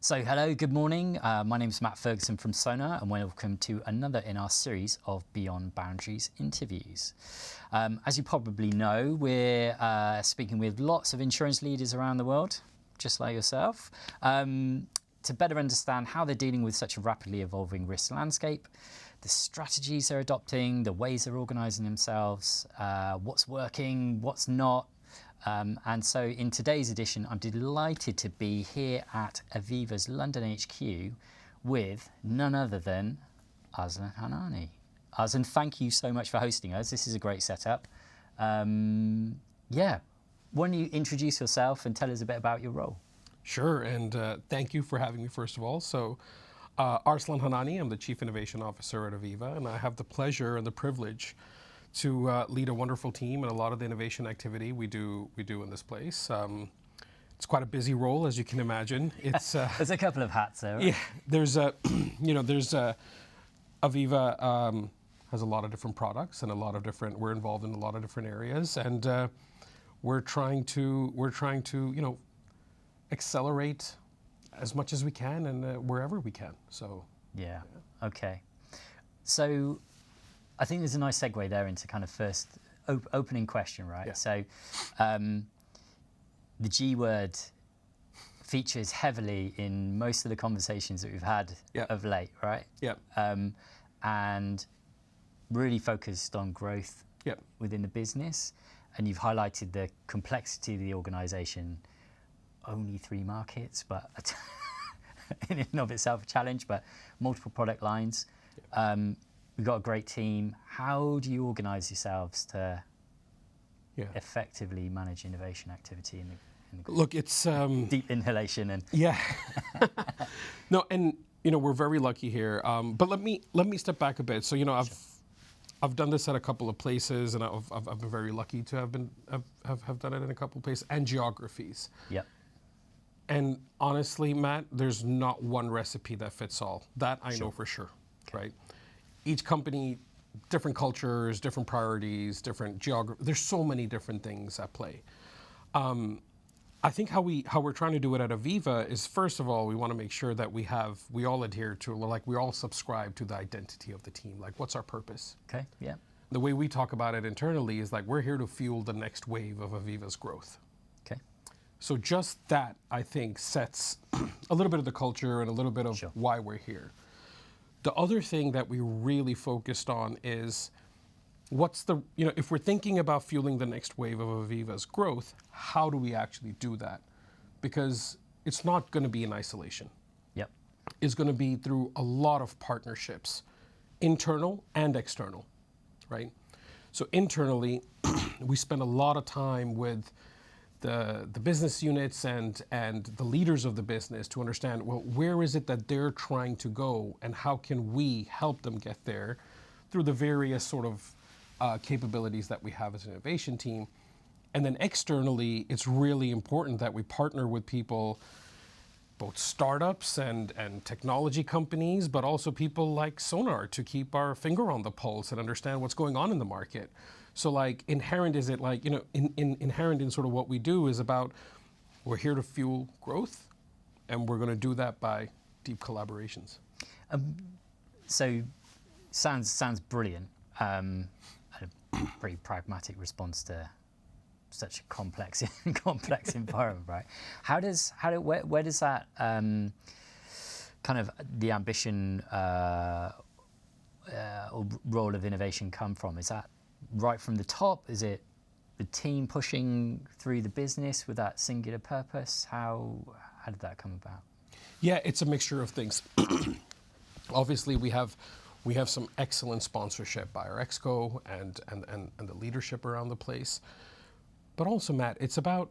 So hello, good morning. My name is Matt Ferguson from Sønr, and welcome to another in our series of Beyond Boundaries interviews. As you probably know, we're speaking with lots of insurance leaders around the world, just like yourself, to better understand how they're dealing with such a rapidly evolving risk landscape, the strategies they're adopting, the ways they're organising themselves, what's working, what's not. And so in today's edition, I'm delighted to be here at Aviva's London HQ with none other than Arslan Hannani. Arslan, thank you so much for hosting us. This is a great setup. Why don't you introduce yourself and tell us a bit about your role? Sure, and thank you for having me, first of all. So, Arslan Hannani, I'm the Chief Innovation Officer at Aviva, and I have the pleasure and the privilege to lead a wonderful team and a lot of the innovation activity we do in this place. It's quite a busy role, as you can imagine. It's there's a couple of hats there. Right? Yeah, there's Aviva has a lot of different products and we're involved in a lot of different areas, and we're trying to accelerate as much as we can and wherever we can. So yeah. Okay. So I think there's a nice segue there into kind of first opening question, right? Yeah. So the G word features heavily in most of the conversations that we've had of late, right? Yeah. And really focused on growth within the business. And you've highlighted the complexity of the organisation. Only 3 markets, but in and of itself a challenge, but multiple product lines. We've got a great team. How do you organise yourselves to effectively manage innovation activity in the group? Look, it's deep inhalation and no, and we're very lucky here. But let me step back a bit. So I've done this at a couple of places, and I've been very lucky to have done it in a couple of places and geographies. Yeah. And honestly, Matt, there's not one recipe that fits all. That I know for sure, right? Each company, different cultures, different priorities, different geography. There's so many different things at play. I think how we're trying to do it at Aviva is, first of all, we want to make sure that we all adhere to, we all subscribe to the identity of the team. Like, what's our purpose? Okay. Yeah. The way we talk about it internally is we're here to fuel the next wave of Aviva's growth. Okay. So just that, I think, sets a little bit of the culture and a little bit of why we're here. The other thing that we really focused on is if we're thinking about fueling the next wave of Aviva's growth, how do we actually do that? Because it's not going to be in isolation. Yep. It's going to be through a lot of partnerships, internal and external, right? So internally, we spend a lot of time with the business units and the leaders of the business to understand, well, where is it that they're trying to go and how can we help them get there through the various sort of capabilities that we have as an innovation team. And then externally, it's really important that we partner with people, both startups and technology companies, but also people like Sønr to keep our finger on the pulse and understand what's going on in the market. So inherent in sort of what we do is about, we're here to fuel growth, and we're going to do that by deep collaborations. So sounds brilliant. A pretty pragmatic response to such a complex environment, right? Where does that kind of the ambition or role of innovation come from? Is that right from the top? Is it the team pushing through the business with that singular purpose? How did that come about? Yeah, it's a mixture of things. Obviously, we have some excellent sponsorship by our exco and the leadership around the place. But also, Matt, it's about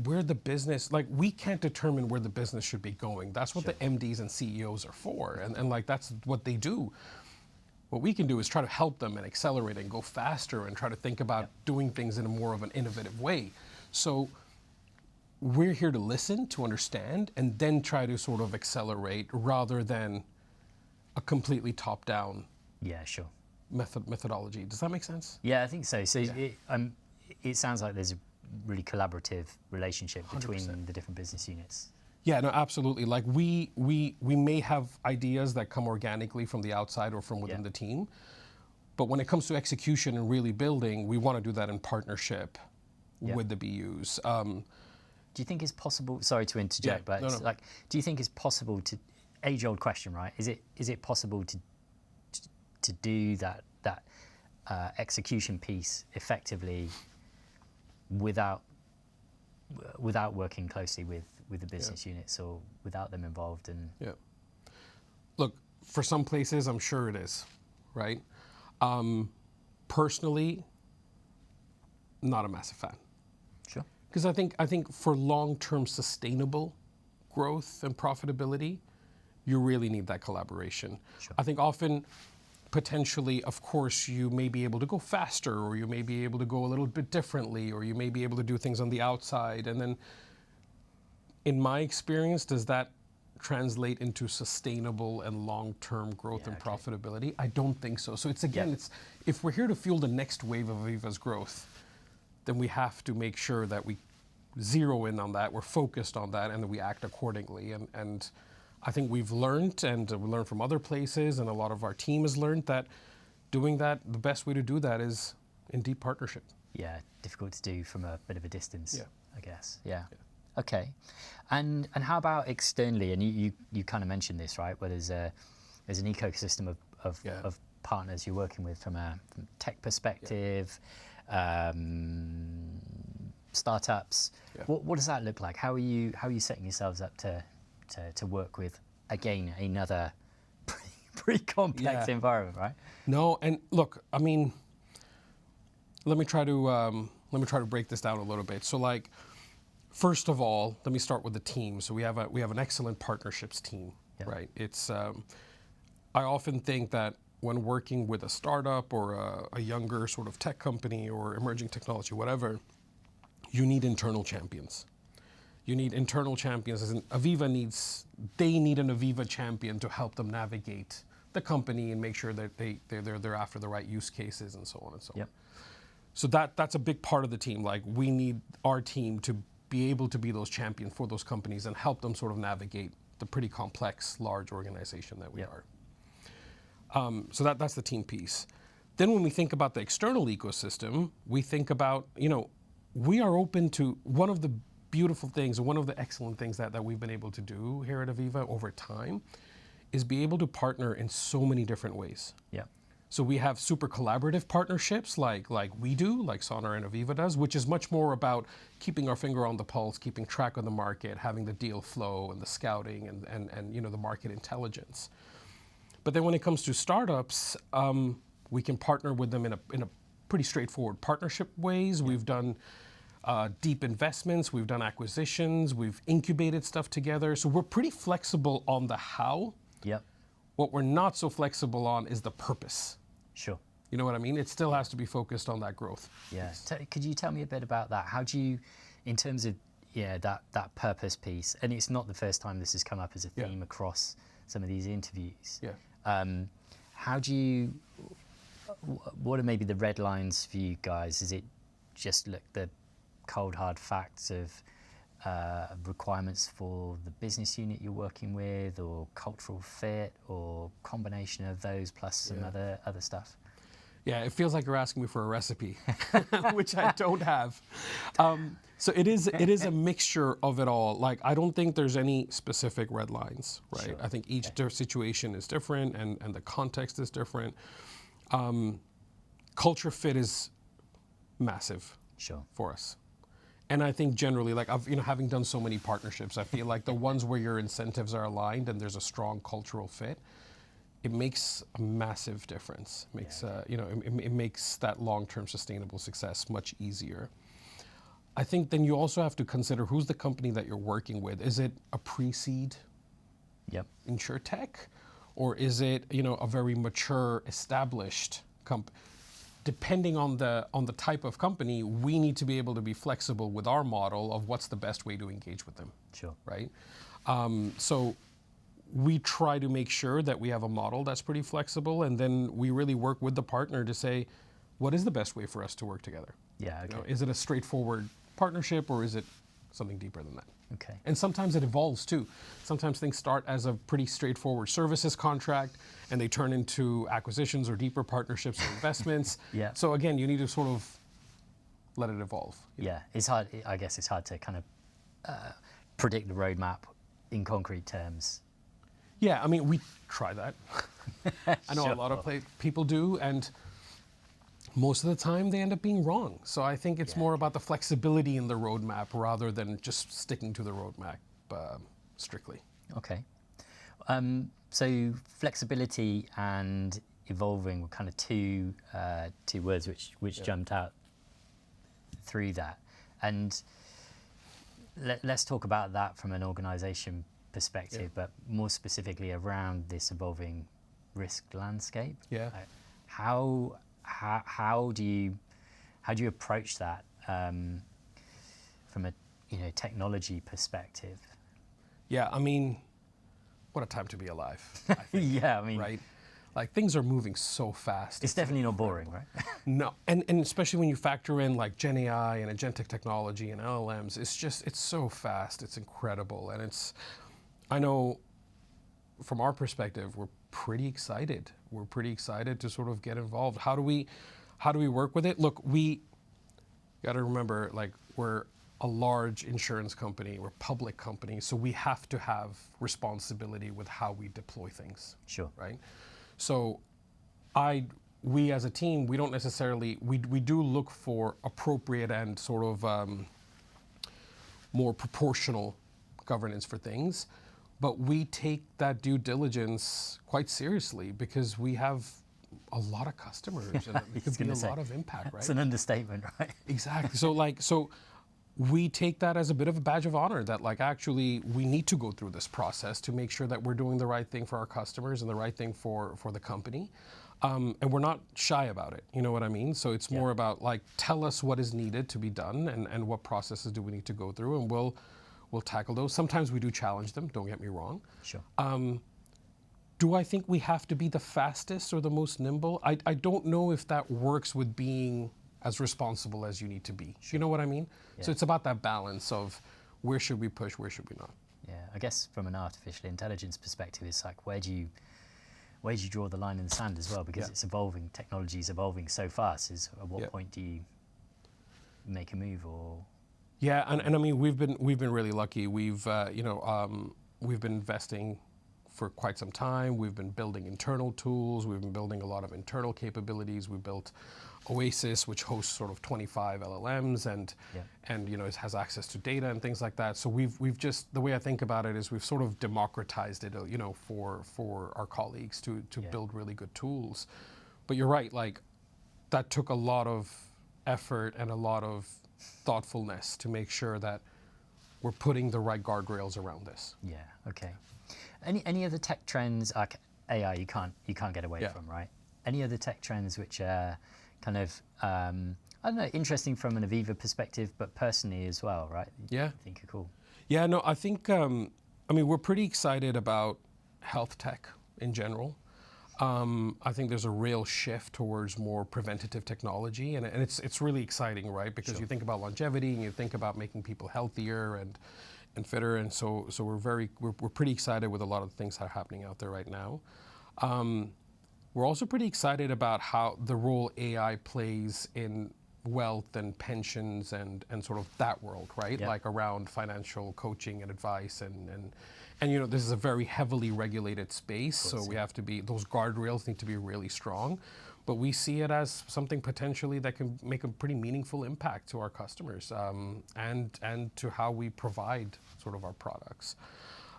where the business, we can't determine where the business should be going. That's what the MDs and CEOs are for, and that's what they do. What we can do is try to help them and accelerate and go faster and try to think about doing things in a more of an innovative way. So we're here to listen, to understand, and then try to sort of accelerate rather than a completely top-down methodology. Does that make sense? Yeah, I think so. So it sounds like there's a really collaborative relationship between 100%. The different business units. Yeah, no, absolutely. Like we may have ideas that come organically from the outside or from within the team, but when it comes to execution and really building, we want to do that in partnership with the BUs. Do you think it's possible? Sorry to interject, but it's like, do you think it's possible to? Age-old question, right? Is it possible to do that execution piece effectively without working closely with the business units or without them involved? And look, for some places, I'm sure it is, right? Personally, not a massive fan. Sure. Because I think for long-term sustainable growth and profitability, you really need that collaboration. Sure. I think often, potentially, of course, you may be able to go faster, or you may be able to go a little bit differently, or you may be able to do things on the outside. And then, in my experience, does that translate into sustainable and long-term growth and profitability? I don't think so. So it's if we're here to fuel the next wave of Aviva's growth, then we have to make sure that we zero in on that, we're focused on that, and that we act accordingly. And I think we've learned, and we learned from other places, and a lot of our team has learned that doing that, the best way to do that is in deep partnership. Yeah, difficult to do from a bit of a distance, I guess. Yeah. Okay. And how about externally? And you kind of mentioned this, right? Where there's an ecosystem of partners you're working with from a tech perspective, startups. Yeah. What does that look like? How are you setting yourselves up to work with, again, another pretty complex environment, right? No, and look, I mean, let me try to break this down a little bit. So, like, first of all, let me start with the team. So we have an excellent partnerships team, right? It's I often think that when working with a startup or a younger sort of tech company or emerging technology, whatever, you need internal champions. You need internal champions, as in they need an Aviva champion to help them navigate the company and make sure that they're after the right use cases and so on and so on. So that's a big part of the team. Like, we need our team to be able to be those champions for those companies and help them sort of navigate the pretty complex, large organization that we are. So that's the team piece. Then when we think about the external ecosystem, we think about, we are open to one of the beautiful things, one of the excellent things that we've been able to do here at Aviva over time is be able to partner in so many different ways. Yeah. So we have super collaborative partnerships like we do, like Sønr and Aviva does, which is much more about keeping our finger on the pulse, keeping track of the market, having the deal flow and the scouting and the market intelligence. But then when it comes to startups, we can partner with them in a pretty straightforward partnership ways. We've done deep investments, we've done acquisitions, we've incubated stuff together. So we're pretty flexible on the how. Yep. What we're not so flexible on is the purpose. Sure. You know what I mean? It still has to be focused on that growth. Yeah. Could you tell me a bit about that? How do you, in terms of that purpose piece, and it's not the first time this has come up as a theme across some of these interviews. Yeah. How do you, what are maybe the red lines for you guys? Is it just the cold hard facts of requirements for the business unit you're working with, or cultural fit, or combination of those plus some other stuff? Yeah, it feels like you're asking me for a recipe, which I don't have. So it is a mixture of it all. Like, I don't think there's any specific red lines, right? Sure. I think each situation is different, and the context is different. Culture fit is massive for us. And I think generally, like, having done so many partnerships, I feel like the ones where your incentives are aligned and there's a strong cultural fit, it makes a massive difference. It makes, it makes that long-term sustainable success much easier. I think then you also have to consider who's the company that you're working with. Is it a pre-seed insurtech, or is it, a very mature, established company? Depending on the type of company, we need to be able to be flexible with our model of what's the best way to engage with them. Sure. Right? So we try to make sure that we have a model that's pretty flexible, and then we really work with the partner to say, what is the best way for us to work together? Yeah. Okay. Is it a straightforward partnership, or is it something deeper than that. Okay. And sometimes it evolves too. Sometimes things start as a pretty straightforward services contract and they turn into acquisitions or deeper partnerships or investments. Yeah. So again, you need to sort of let it evolve. Yeah, it's hard. I guess it's hard to kind of predict the roadmap in concrete terms. Yeah, I mean, we try that. I know Sure. a lot of people do, and most of the time they end up being wrong. So I think it's more about the flexibility in the roadmap rather than just sticking to the roadmap strictly. Okay. So flexibility and evolving were kind of two words which jumped out through that. And let's talk about that from an organisation perspective, but more specifically around this evolving risk landscape. Yeah. How do you approach that from a technology perspective? Yeah, I mean, what a time to be alive. I think, Yeah, I mean, right? Like things are moving so fast. It's definitely not boring, right? No, and especially when you factor in like Gen AI and agentic technology and LLMs, it's so fast, it's incredible. And I know from our perspective, we're pretty excited. We're pretty excited to sort of get involved. How do we work with it? Look, we got to remember, like, we're a large insurance company, we're a public company, so we have to have responsibility with how we deploy things. Sure. Right? So we as a team, we don't necessarily, we do look for appropriate and sort of more proportional governance for things, but we take that due diligence quite seriously because we have a lot of customers and it could be a lot of impact, right? It's an understatement, right? Exactly. So we take that as a bit of a badge of honor that like actually we need to go through this process to make sure that we're doing the right thing for our customers and the right thing for the company. And we're not shy about it, you know what I mean? So it's more about like, tell us what is needed to be done and what processes do we need to go through, and we'll tackle those. Sometimes we do challenge them, don't get me wrong. Sure. Do I think we have to be the fastest or the most nimble? I don't know if that works with being as responsible as you need to be. Sure. You know what I mean? Yeah. So it's about that balance of where should we push, where should we not? Yeah, I guess from an artificial intelligence perspective, it's like where do you draw the line in the sand as well? Because it's evolving, technology is evolving so fast. At what point do you make a move or? Yeah, and I mean we've been really lucky. We've we've been investing for quite some time. We've been building internal tools. We've been building a lot of internal capabilities. We built Oasis, which hosts sort of 25 LLMs and it has access to data and things like that. So we've just, the way I think about it is we've sort of democratized it, for our colleagues to build really good tools. But you're right, like that took a lot of effort and a lot of thoughtfulness to make sure that we're putting the right guardrails around this. Yeah. Okay. Any other tech trends like AI you can't get away from, right? Any other tech trends which are kind of I don't know, interesting from an Aviva perspective, but personally as well, right? Yeah. I think are cool. Yeah. No, I think we're pretty excited about health tech in general. I think there's a real shift towards more preventative technology, and it's really exciting, right? Because you think about longevity and you think about making people healthier and fitter, and so we're pretty excited with a lot of the things that are happening out there right now. We're also pretty excited about how the role AI plays in wealth and pensions and sort of that world, right? Yeah. Like around financial coaching and advice and this is a very heavily regulated space, so we have to be, those guardrails need to be really strong. But we see it as something potentially that can make a pretty meaningful impact to our customers and to how we provide sort of our products.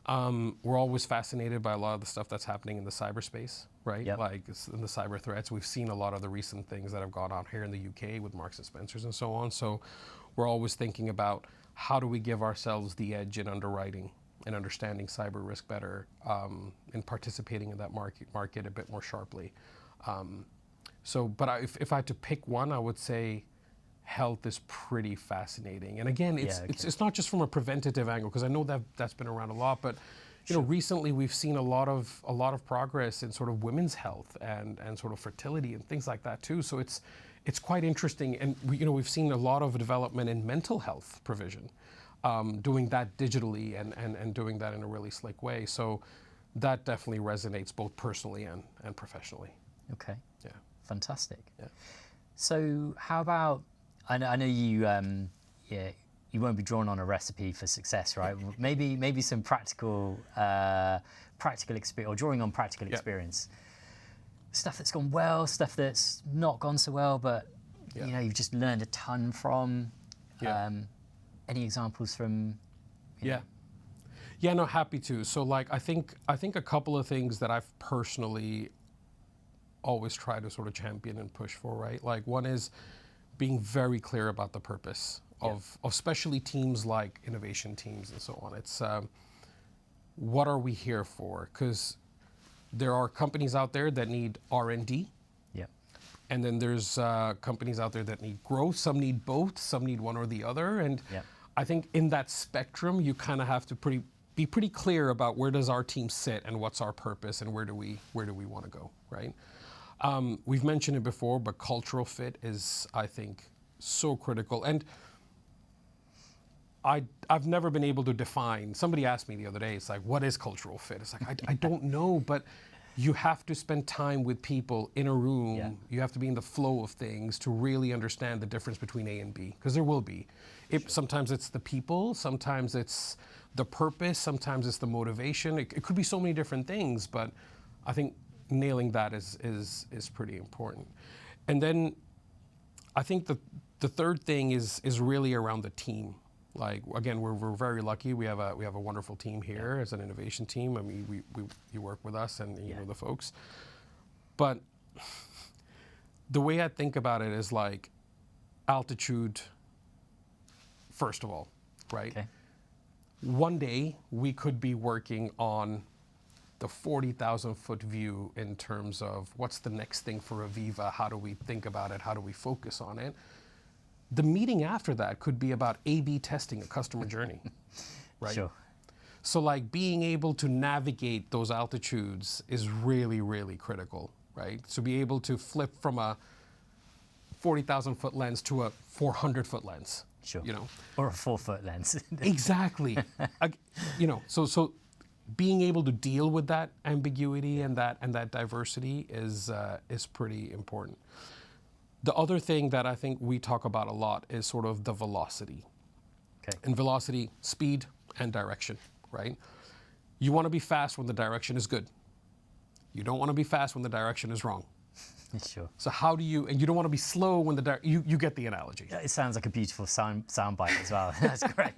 We're always fascinated by a lot of the stuff that's happening in the cyberspace, right? Yep. Like in the cyber threats. We've seen a lot of the recent things that have gone on here in the UK with Marks and Spencers and so on. So we're always thinking about how do we give ourselves the edge in underwriting and understanding cyber risk better, and participating in that market a bit more sharply. But if I had to pick one, I would say health is pretty fascinating. And again, it's not just from a preventative angle, because I know that's been around a lot, but recently we've seen a lot of progress in sort of women's health and sort of fertility and things like that too. So it's quite interesting, and we've seen a lot of development in mental health provision. doing that digitally and doing that in a really slick way. So that definitely resonates both personally and professionally. Okay. Yeah. Fantastic. Yeah. So how about, I know you, you won't be drawn on a recipe for success, right? maybe some practical experience, or drawing on practical experience. Stuff that's gone well, stuff that's not gone so well, but you know, you've just learned a ton from. Any examples from? Yeah, no, happy to. So like, I think a couple of things that I've personally always tried to sort of champion and push for, right? Like, one is being very clear about the purpose of especially teams like innovation teams and so on. It's what are we here for? Because there are companies out there that need R&D. Yeah. And then there's companies out there that need growth. Some need both. Some need one or the other. And I think in that spectrum, you kind of have to be pretty clear about where does our team sit and what's our purpose and where do we want to go, right? We've mentioned it before, but cultural fit is, I think, so critical. And I've never been able to define. Somebody asked me the other day, it's like, what is cultural fit? It's like, I don't know, but you have to spend time with people in a room. Yeah. You have to be in the flow of things to really understand the difference between A and B, because there will be. Sometimes it's the people, sometimes it's the purpose, sometimes it's the motivation. It could be so many different things, but I think nailing that is pretty important. And then I think the third thing is really around the team. Like, again, we're very lucky. We have a wonderful team here as an innovation team. I mean, you work with us and you know the folks. But the way I think about it is like altitude, first of all, right? Okay. One day we could be working on the 40,000-foot view in terms of what's the next thing for Aviva, how do we think about it, how do we focus on it. The meeting after that could be about A/B testing a customer journey, right? Sure. So like being able to navigate those altitudes is really, really critical, right? So be able to flip from a 40,000-foot lens to a 400-foot lens. Sure. You know, or a 4-foot lens. Exactly. You know, so being able to deal with that ambiguity and that diversity is pretty important. The other thing that I think we talk about a lot is sort of the velocity. Okay. And velocity, speed, and direction, right? You want to be fast when the direction is good. You don't want to be fast when the direction is wrong. Sure. So how do you, and you don't want to be slow when you get the analogy. It sounds like a beautiful soundbite as well. That's great.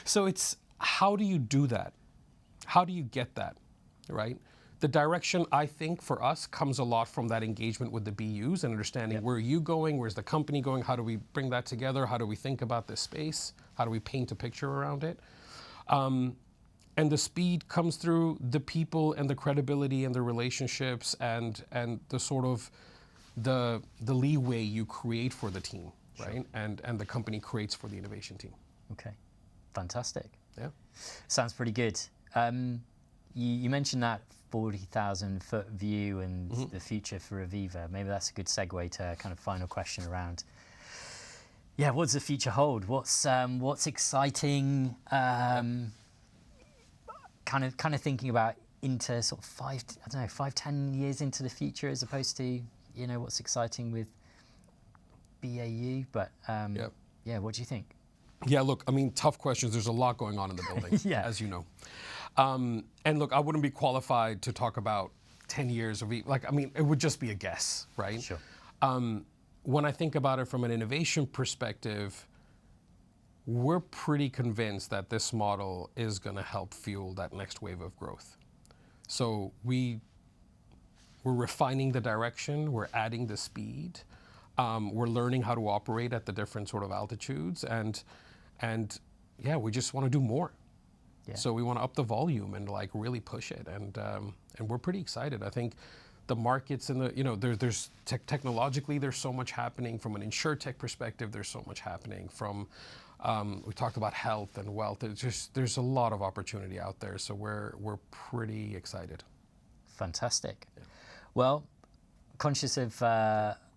So it's, how do you do that? How do you get that, right? The direction, I think, for us comes a lot from that engagement with the BUs and understanding where are you going, where's the company going, how do we bring that together, how do we think about this space, how do we paint a picture around it. And the speed comes through the people and the credibility and the relationships and the sort of the leeway you create for the team, right? And the company creates for the innovation team. Okay, fantastic. Yeah. Sounds pretty good. You mentioned that 40,000-foot view and the future for Aviva. Maybe that's a good segue to kind of final question around. Yeah, what does the future hold? What's exciting? Kind of thinking about into sort of 5-10 years into the future, as opposed to what's exciting with BAU. But yeah, what do you think? Yeah, look, I mean, tough questions. There's a lot going on in the building, as you know. And look, I wouldn't be qualified to talk about 10 years of, it would just be a guess, right? Sure. When I think about it from an innovation perspective, we're pretty convinced that this model is going to help fuel that next wave of growth. So we're refining the direction, we're adding the speed, we're learning how to operate at the different sort of altitudes, and yeah, we just want to do more. Yeah. So we want to up the volume and like really push it, and we're pretty excited. I think the markets and there's technologically there's so much happening from an insurtech perspective. There's so much happening from we talked about health and wealth. There's a lot of opportunity out there. So we're pretty excited. Fantastic. Yeah. Well, conscious of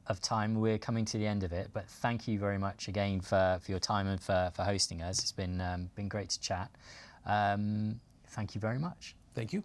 of time. We're coming to the end of it, but thank you very much again for your time and for hosting us. It's been great to chat. Thank you very much. Thank you.